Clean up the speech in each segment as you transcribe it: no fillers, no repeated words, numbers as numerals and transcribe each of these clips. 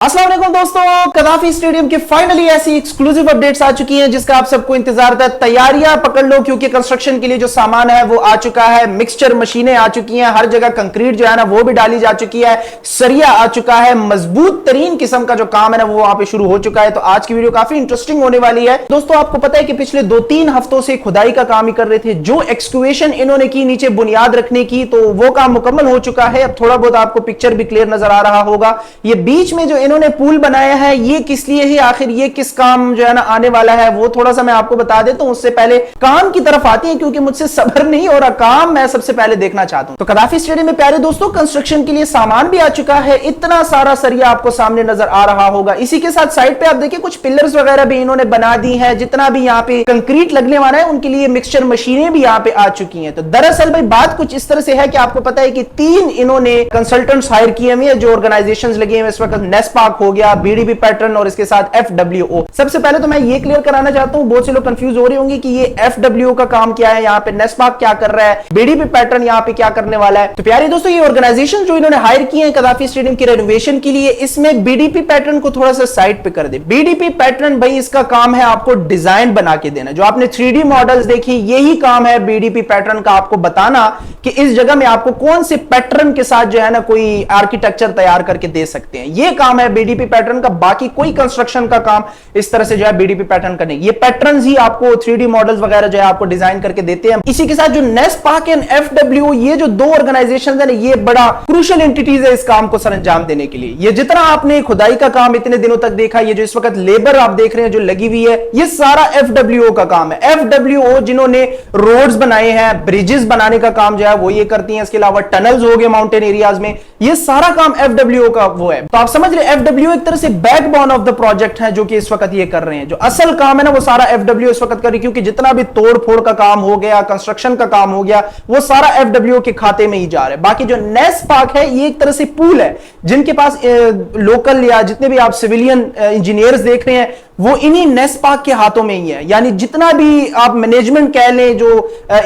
अस्सलाम वालेकुम दोस्तों, कदाफी स्टेडियम की फाइनली ऐसी एक्सक्लूसिव अपडेट्स आ चुकी हैं जिसका आप सबको इंतजार था। तैयारियां पकड़ लो क्योंकि कंस्ट्रक्शन के लिए जो सामान है वो आ चुका है। मिक्सचर मशीनें आ चुकी हैं, हर जगह कंक्रीट जो है ना वो भी डाली जा चुकी है, सरिया आ चुका है, मजबूत तरीन किस्म का जो काम है ना वो वहां पे शुरू हो चुका है। तो आज की वीडियो काफी इंटरेस्टिंग होने वाली है। दोस्तों आपको पता है कि पिछले 2-3 हफ्तों से खुदाई का काम ही कर रहे थे। जो एक्सक्यूएशन इन्होंने की नीचे बुनियाद रखने की, तो वो काम मुकम्मल हो चुका है। अब थोड़ा बहुत आपको पिक्चर भी क्लियर नजर आ रहा होगा। ये बीच में जो इन्होंने पुल बनाया है ये किस लिए है, आखिर ये किस काम जो है ना आने वाला है, वो थोड़ा सा मैं आपको बता देता हूं। उससे पहले काम की तरफ आती है क्योंकि मुझसे सब्र नहीं हो रहा, काम मैं सबसे पहले देखना चाहता हूं। तो कदाफी स्टेडियम में प्यारे दोस्तों कंस्ट्रक्शन के लिए सामान भी आ चुका है। इतना सारा सरिया आपको सामने नजर आ रहा होगा। इसी के साथ साइड पे आप देखिए कुछ पिलर्स वगैरह भी इन्होंने बना दी है। जितना भी यहाँ पे कंक्रीट लगने वाला है उनके लिए मिक्सचर मशीनें भी यहाँ पे आ चुकी हैं। तो दरअसल भाई बात कुछ इस तरह से है कि आपको पता है कि 3 इन्होंने कंसल्टेंट्स हायर किए हुए हैं जो ऑर्गेनाइजेशंस लगे हैं इस वक्त। नेस्पाक हो गया, बीडीपी पैटर्न और इसके साथ FWO। सबसे पहले तो मैं ये क्लियर कराना चाहता हूं, बहुत से लोग कंफ्यूज हो रहे होंगे कि ये FWO का काम क्या है, यहाँ पे नेस्पाक क्या कर रहा है, बीडीपी पैटर्न यहाँ पे क्या करने वाला है। तो प्यारे दोस्तों ये ऑर्गेनाइजेशन जो इन्होंने हायर किए हैं कदाफी स्टेडियम की रेनोवेशन के लिए, इसमें बीडीपी पैटर्न को थोड़ा सा साइड पे कर दे। बीडीपी पैटर्न भाई इसका काम है आपको डिजाइन बना के देना। जो आपने 3D मॉडल्स देखी, यही काम है बीडीपी पैटर्न का, आपको बताना कि इस जगह में आपको कौन से पैटर्न के साथ जो है ना कोई आर्किटेक्चर तैयार करके दे सकते हैं। ये काम है बीडीपी पैटर्न का। बाकी कोई कंस्ट्रक्शन का काम इस तरह से जो है बीडीपी पैटर्न का नहीं। ये पैटर्न्स ही आपको 3D मॉडल्स वगैरह जो है आपको डिजाइन करके देते हैं। इसी के साथ जो नेस्पाक एंड FWO, ये जो 2 ऑर्गेनाइजेशंस है ना, ये बड़ा क्रूशियल एंटिटीज है इस काम को सरंजाम देने के लिए। ये जितना आपने खुदाई का काम इतने दिनों तक देखा, ये जो इस वक्त लेबर आप देख रहे हैं जो लगी हुई है, ये सारा FWO का काम है। FWO जिन्होंने रोड्स बनाए हैं, ब्रिजेस बनाने का काम जो है वो ये करती हैं। इसके अलावा टनल्स हो गए माउंटेन एरियाज में, ये सारा काम FWO का वो है। तो आप समझ रहे FWO एक तरह से बैकबोन ऑफ द प्रोजेक्ट है जो कि इस वक्त ये कर रहे हैं। जो असल काम है ना वो सारा FWO इस वक्त कर रही है, क्योंकि जितना भी तोड़ फोड़ का काम हो गया, कंस्ट्रक्शन का काम हो गया, वो सारा FWO के खाते में ही जा रहा है। बाकी जो नेस्पाक है ये एक तरह से पूल है, जिनके पास लोकल या जितने भी आप सिविलियन इंजीनियर्स देख रहे हैं वो इन्हीं नेस्पाक के हाथों में ही है। यानी जितना भी आप मैनेजमेंट कह लें, जो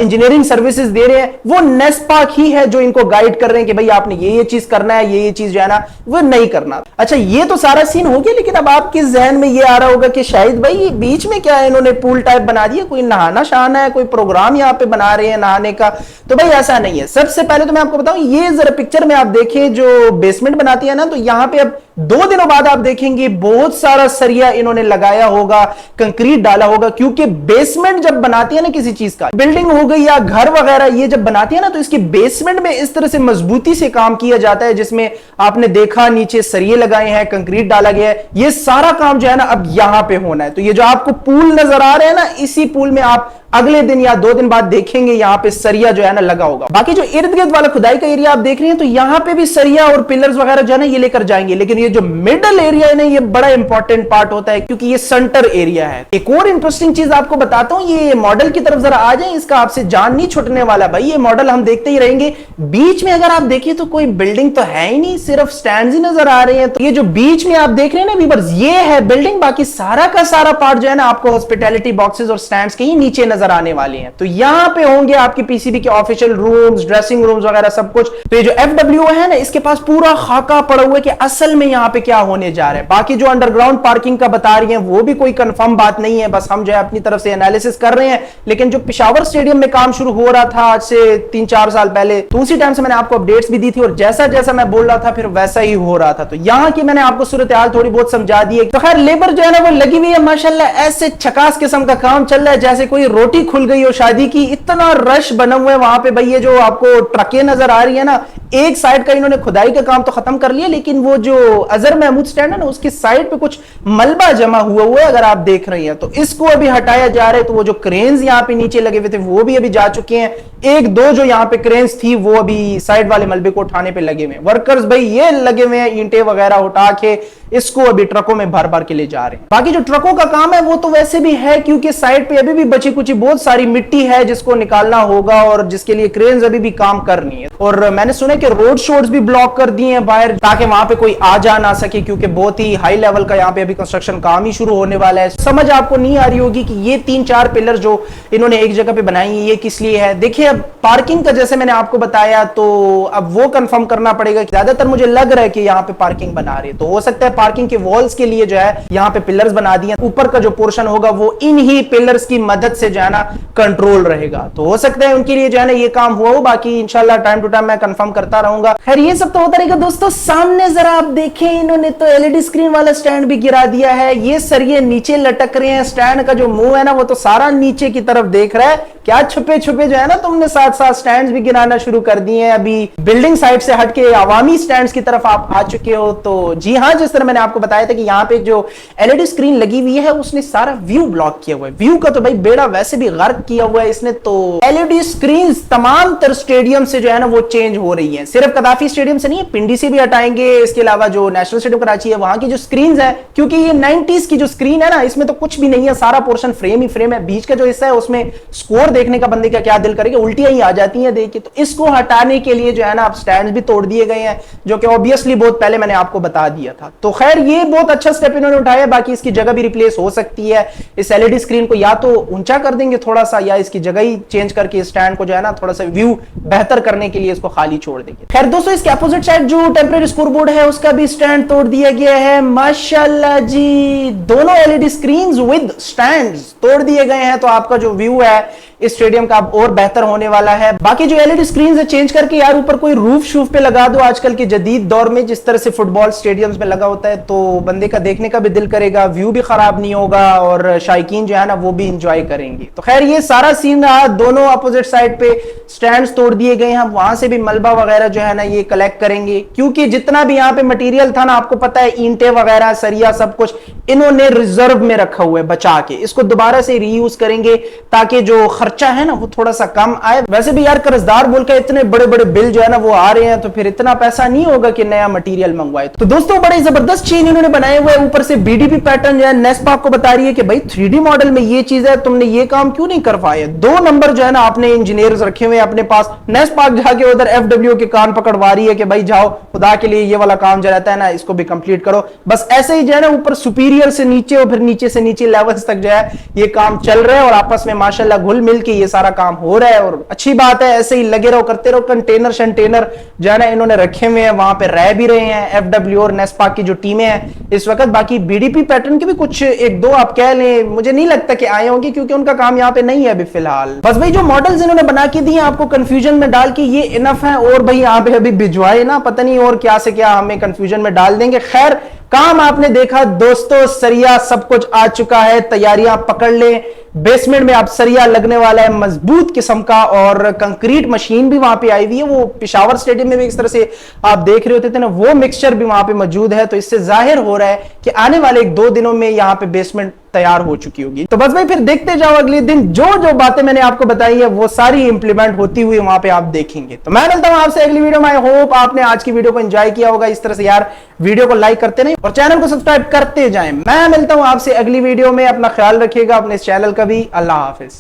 इंजीनियरिंग सर्विसेज दे रहे हैं, वो नेस्पाक ही है जो इनको गाइड कर रहे हैं कि भाई आपने ये चीज करना है, ये चीज जो है ना वो नहीं करना। अच्छा ये तो सारा सीन हो गया, लेकिन अब आपके जहन में ये आ रहा होगा कि शायद भाई ये बीच में क्या है, इन्होंने पूल टाइप बना दिया, कोई नहाना शहाना है, कोई प्रोग्राम यहाँ पे बना रहे हैं नहाने का। तो भाई ऐसा नहीं है। सबसे पहले तो मैं आपको बताऊं, ये जरा पिक्चर में आप देखें जो बेसमेंट बनाती है ना, तो यहां पे अब 2 दिनों बाद आप देखेंगे बहुत सारा सरिया इन्होंने लगाया होगा, कंक्रीट डाला होगा। क्योंकि बेसमेंट जब बनाती है ना किसी चीज का, बिल्डिंग हो गई या घर वगैरह, ये जब बनाती है ना तो इसकी बेसमेंट में इस तरह से मजबूती से काम किया जाता है, जिसमें आपने देखा नीचे सरिये लगाए हैं, कंक्रीट डाला गया है। ये सारा काम जो है ना अब यहां पे होना है। तो ये जो आपको पूल नजर आ रहे हैं ना, इसी पूल में आप अगले दिन या 2 दिन बाद देखेंगे यहां पे सरिया जो है ना लगा होगा। बाकी जो इर्द गिर्द वाला खुदाई का एरिया आप देख रहे हैं, तो यहां पे भी सरिया और पिलर्स वगैरह जो है ना ये लेकर जाएंगे। लेकिन ये जो मिडल एरिया है ना, ये बड़ा इंपॉर्टेंट पार्ट होता है क्योंकि ये सेंटर एरिया है। एक और इंटरेस्टिंग चीज आपको बताता हूं, ये मॉडल की तरफ जरा आ जाए, इसका आपसे जान नहीं छुटने वाला भाई। ये मॉडल हम देखते ही रहेंगे। बीच में अगर आप देखिए तो कोई बिल्डिंग तो है ही नहीं, सिर्फ स्टैंड्स ही नजर आ रहे हैं। तो ये जो बीच में आप देख रहे हैं ना व्यूअर्स, ये है बिल्डिंग। बाकी सारा का सारा पार्ट जो है ना आपको हॉस्पिटैलिटी बॉक्सेस और स्टैंड्स के ही नीचे नजर आने वाले हैं। तो यहां पे होंगे आपके पीसीबी के ऑफिशियल रूम्स, ड्रेसिंग रूम्स वगैरह सब कुछ। तो ये जो FWO है ना, इसके पास पूरा खाका पड़ा हुआ है कि असल में यहां पे क्या होने जा रहा है। बाकी जो अंडरग्राउंड पार्किंग का बता रही है वो भी कोई कंफर्म बात नहीं है, बस हम जो है अपनी तरफ से एनालिसिस कर रहे हैं। लेकिन जो पेशावर स्टेडियम में काम शुरू हो रहा था आज से 3-4 साल पहले, तो उसी टाइम से मैंने आपको अपडेट्स भी दी थी और जैसा जैसा मैं बोल रहा था फिर वैसा ही हो रहा था। तो यहां की मैंने आपको सूरत हाल थोड़ी बहुत समझा दी है। तो खैर लेबर जो है ना वो लगी हुई है माशाल्लाह, ऐसे छकास किस्म का काम चल रहा है जैसे कोई रोटी खुल गई हो शादी की। इतना रश बना हुआ है वहां पे भाई। ये जो आपको ट्रकें नजर आ रही है ना, एक साइड का इन्होंने खुदाई का काम तो खत्म कर लिया, लेकिन वो जो अजहर महमूद स्टैंड है ना उसकी साइड पे कुछ मलबा जमा हुआ है अगर आप देख रहे हैं, तो इसको अभी हटाया जा रहा है। तो वो जो क्रेन्स यहाँ पे नीचे लगे हुए थे वो भी अभी जा चुके हैं। 1-2 जो यहाँ पे क्रेन्स थी वो अभी साइड वाले मलबे को उठाने पे लगे हुए हैं। वर्कर्स भाई ये लगे हुए हैं ईंटें वगैरह उठा के इसको अभी ट्रकों में भर भर के ले जा रहे हैं। बाकी जो ट्रकों का काम है वो तो वैसे भी है, क्योंकि साइड पे अभी भी बची कुछ बहुत सारी मिट्टी है जिसको निकालना होगा और जिसके लिए क्रेन्स अभी भी काम कर रही है। और मैंने सुना कि रोड शोर्स भी ब्लॉक कर दिए हैं बाहर, ताकि वहां पे कोई आ जा ना सके, क्योंकि बहुत ही हाई लेवल का यहाँ पे अभी कंस्ट्रक्शन काम ही शुरू होने वाला है। समझ आपको नहीं आ रही होगी कि ये 3-4 पिलर जो इन्होंने एक जगह पे बनाई है ये किस लिए है। देखिए अब पार्किंग का जैसे मैंने आपको बताया, तो अब वो कंफर्म करना पड़ेगा। ज्यादातर मुझे लग रहा है कि यहाँ पे पार्किंग बना रही है, तो हो सकता है पार्किंग के वॉल्स के लिए जो है यहाँ पे पिलर्स बना दिए, ऊपर का जो पोर्शन होगा वो इन ही पिलर्स की मदद से जो है ना कंट्रोल रहेगा। तो हो सकता है उनके लिए जो है ना ये काम हुआ हो, बाकी इंशाल्लाह टाइम टू टाइम मैं कंफर्म करता रहूंगा। खैर ये सब तो होता रहेगा दोस्तों। सामने जरा आप देखें, इन्होंने तो एलईडी स्क्रीन वाला स्टैंड भी गिरा दिया है। ये सरिये नीचे लटक रहे हैं, स्टैंड का जो मुंह है ना वो तो सारा नीचे की तरफ देख रहा है। क्या छुपे छुपे जो है ना तुमने साथ साथ स्टैंड्स भी गिराना शुरू कर दिए हैं। अभी बिल्डिंग साइड से हटके आवामी स्टैंड्स की तरफ आप आ चुके हो। तो जी हाँ, जिस तरह मैंने आपको बताया था कि यहाँ पे जो एलईडी स्क्रीन लगी हुई है उसने सारा व्यू ब्लॉक किया हुआ है। व्यू का तो भाई बेड़ा वैसे भी गर्क किया हुआ है इसने। तो एलईडी स्क्रीन तमाम तर स्टेडियम से जो है ना वो चेंज हो रही है, सिर्फ कदाफी स्टेडियम से नहीं है, पिंडी से भी हटाएंगे। इसके अलावा जो नेशनल स्टेडियम कराची है वहां की जो स्क्रीन है, क्योंकि ये 90s की जो स्क्रीन है ना इसमें तो कुछ भी नहीं है, सारा पोर्शन फ्रेम ही फ्रेम है। बीच का जो हिस्सा है उसमें स्कोर देखने का बंदे का क्या दिल करेगा, उल्टियां ही आ जाती हैं देख के। तो इसको हटाने के लिए जो है ना अब स्टैंड भी तोड़ दिए गए हैं, जो कि ऑब्वियसली बहुत पहले मैंने आपको बता दिया था। तो खैर ये बहुत अच्छा स्टेप इन्होंने उठाया। बाकी इसकी जगह भी रिप्लेस हो सकती है। इस एलईडी स्क्रीन को या तो ऊंचा कर देंगे थोड़ा सा, या इसकी जगह ही चेंज करके स्टैंड को जो है ना थोड़ा सा व्यू बेहतर करने के लिए इसको खाली छोड़ देंगे। खैर दोस्तों, इसके अपोजिट साइड जो टेम्परेरी स्कोरबोर्ड है उसका भी स्टैंड तोड़ दिया गया है। माशाल्लाह जी, दोनों एलईडी स्क्रीन्स विद स्टैंड्स तोड़ दिए गए हैं। तो आपका जो व्यू है इस स्टेडियम का अब और बेहतर होने वाला है। बाकी जो एलईडी स्क्रीन है चेंज करके यार ऊपर कोई रूफ शूफ पे लगा दो। आजकल के जदीद दौर में जिस तरह से फुटबॉल स्टेडियम्स में लगा होता है, तो बंदे का देखने का भी दिल करेगा, व्यू भी खराब नहीं होगा और शायकीन जो है ना वो भी इंजॉय करेंगे। तो खैर ये सारा सीन रहा। दोनों अपोजिट साइड पे स्टैंड्स तोड़ दिए गए हैं। वहां से भी मलबा वगैरह जो है ना ये कलेक्ट करेंगे, क्योंकि जितना भी यहाँ पे मटेरियल था ना, आपको पता है ईंटें वगैरह सरिया सब कुछ इन्होंने रिजर्व में रखा हुआ है बचा के। इसको दोबारा से रीयूज करेंगे ताकि जो खर्चा है ना वो थोड़ा सा कम आए। वैसे भी यार कर्जदार बोल के इतने बड़े बड़े बिल जो है ना वो आ रहे हैं, तो फिर इतना पैसा नहीं होगा कि नया मटेरियल मंगवाए। तो दोस्तों बड़े जबरदस्त चेन इन्होंने बनाए हुए है। ऊपर से बीडीपी पैटर्न जो है नेस्पा आपको बता रही है कि भाई 3D मॉडल में ये चीज है, तुमने ये काम क्यों नहीं करवाया। 2 नंबर जो है ना आपने इंजीनियर्स रखे हुए अपने पास। नेस्पा जाके उधर FW के कान पकड़वा रही है कि भाई जाओ खुदा के लिए ये वाला काम जो रहता है ना इसको भी कंप्लीट करो। बस ऐसे ही जो है ना ऊपर सुपीरियर से नीचे और फिर नीचे से नीचे लेवल्स तक जो है ये काम चल रहा है और आपस में माशाल्लाह घुल मिल के ये सारा काम हो रहा है। और अच्छी बात है, ऐसे ही लगे रहो करते रहो। कंटेनर शंटेनर जो है ना इन्होंने रखे हुए हैं, वहां पे रह भी रहे हैं FW और नेस्पा की जो टीमें हैं इस वक्त। बाकी बीडीपी पैटर्न के भी कुछ 1-2 आप कह लें, मुझे नहीं लगता कि आए होंगे क्योंकि उनका काम यहाँ पे नहीं है अभी फिलहाल। बस भाई जो मॉडल्स इन्होंने बना के दिए आपको कंफ्यूजन में डाल के ये इनफ है। और भाई यहाँ पे अभी भिजवाए ना, पता नहीं और क्या से क्या हमें कंफ्यूजन में डाल देंगे। खैर काम आपने देखा दोस्तों, सरिया सब कुछ आ चुका है, तैयारियां पकड़ लें। बेसमेंट में आप सरिया लगने वाला है मजबूत किस्म का, और कंक्रीट मशीन भी वहां पे आई हुई है। वो पिशावर स्टेडियम में भी इस तरह से आप देख रहे होते थे ना, वो मिक्सचर भी वहां पे मौजूद है। तो इससे जाहिर हो रहा है कि आने वाले 1-2 दिनों में यहाँ पे बेसमेंट तैयार हो चुकी होगी। तो बस भाई फिर देखते जाओ, अगले दिन जो जो बातें मैंने आपको बताई है वो सारी इंप्लीमेंट होती हुई वहां पे आप देखेंगे। तो मैं मिलता हूं आपसे अगली वीडियो में। आई होप आपने आज की वीडियो को एंजॉय किया होगा। इस तरह से यार वीडियो को लाइक करते नहीं और चैनल को सब्सक्राइब करते जाएं। मैं मिलता हूं आपसे अगली वीडियो में। अपना ख्याल रखिएगा, अपने इस चैनल का भी। अल्लाह हाफिज।